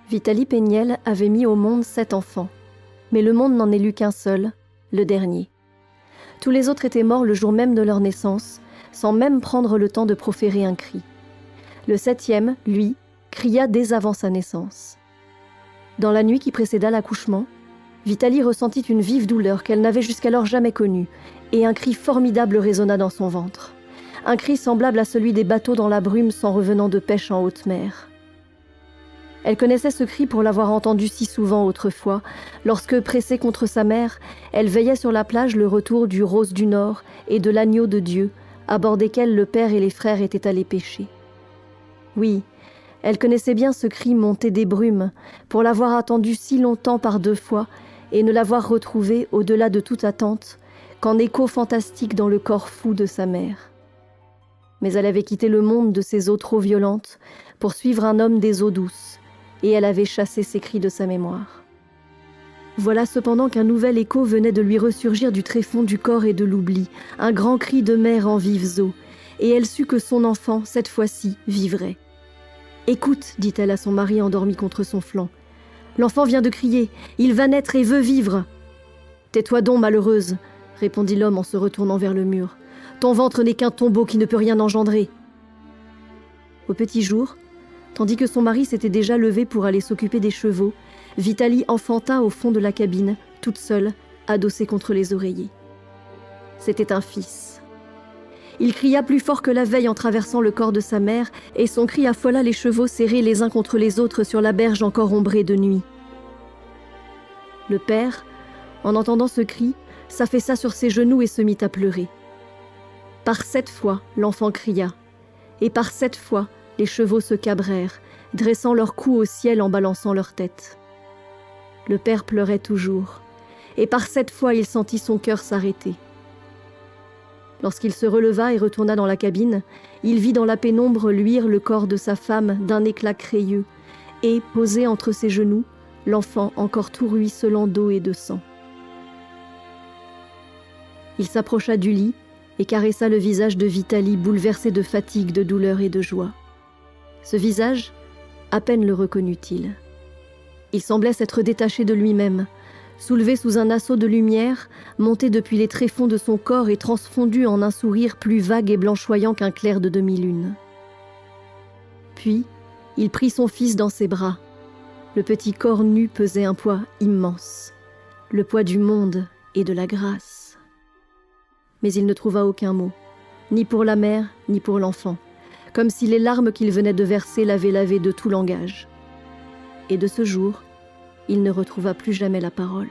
Vitaly Péniel avait mis au monde 7 enfants, mais le monde n'en élut qu'un seul, le dernier. Tous les autres étaient morts le jour même de leur naissance, sans même prendre le temps de proférer un cri. Le 7e, lui, cria dès avant sa naissance. Dans la nuit qui précéda l'accouchement, Vitaly ressentit une vive douleur qu'elle n'avait jusqu'alors jamais connue, et un cri formidable résonna dans son ventre. Un cri semblable à celui des bateaux dans la brume s'en revenant de pêche en haute mer. Elle connaissait ce cri pour l'avoir entendu si souvent autrefois, lorsque, pressée contre sa mère, elle veillait sur la plage le retour du rose du Nord et de l'agneau de Dieu, à bord desquels le père et les frères étaient allés pêcher. Oui, elle connaissait bien ce cri monté des brumes, pour l'avoir attendu si longtemps par 2 fois, et ne l'avoir retrouvé, au-delà de toute attente, qu'en écho fantastique dans le corps fou de sa mère. Mais elle avait quitté le monde de ses eaux trop violentes pour suivre un homme des eaux douces, et elle avait chassé ses cris de sa mémoire. Voilà cependant qu'un nouvel écho venait de lui ressurgir du tréfonds du corps et de l'oubli, un grand cri de mère en vives eaux, et elle sut que son enfant, cette fois-ci, vivrait. « Écoute, dit-elle à son mari endormi contre son flanc. L'enfant vient de crier, il va naître et veut vivre. »« Tais-toi donc, malheureuse, répondit l'homme en se retournant vers le mur. Ton ventre n'est qu'un tombeau qui ne peut rien engendrer. » Au petit jour, tandis que son mari s'était déjà levé pour aller s'occuper des chevaux, Vitaly enfanta au fond de la cabine, toute seule, adossée contre les oreillers. C'était un fils. Il cria plus fort que la veille en traversant le corps de sa mère, et son cri affola les chevaux serrés les uns contre les autres sur la berge encore ombrée de nuit. Le père, en entendant ce cri, s'affaissa sur ses genoux et se mit à pleurer. Par 7 fois, l'enfant cria, et par 7 fois, les chevaux se cabrèrent, dressant leur cou au ciel en balançant leur tête. Le père pleurait toujours, et par 7 fois il sentit son cœur s'arrêter. Lorsqu'il se releva et retourna dans la cabine, il vit dans la pénombre luire le corps de sa femme d'un éclat crayeux, et, posé entre ses genoux, l'enfant encore tout ruisselant d'eau et de sang. Il s'approcha du lit et caressa le visage de Vitaly bouleversé de fatigue, de douleur et de joie. Ce visage, à peine le reconnut-il. Il semblait s'être détaché de lui-même, soulevé sous un assaut de lumière, monté depuis les tréfonds de son corps et transfondu en un sourire plus vague et blanchoyant qu'un clair de demi-lune. Puis, il prit son fils dans ses bras. Le petit corps nu pesait un poids immense, le poids du monde et de la grâce. Mais il ne trouva aucun mot, ni pour la mère, ni pour l'enfant, comme si les larmes qu'il venait de verser l'avaient lavé de tout langage. Et de ce jour, il ne retrouva plus jamais la parole.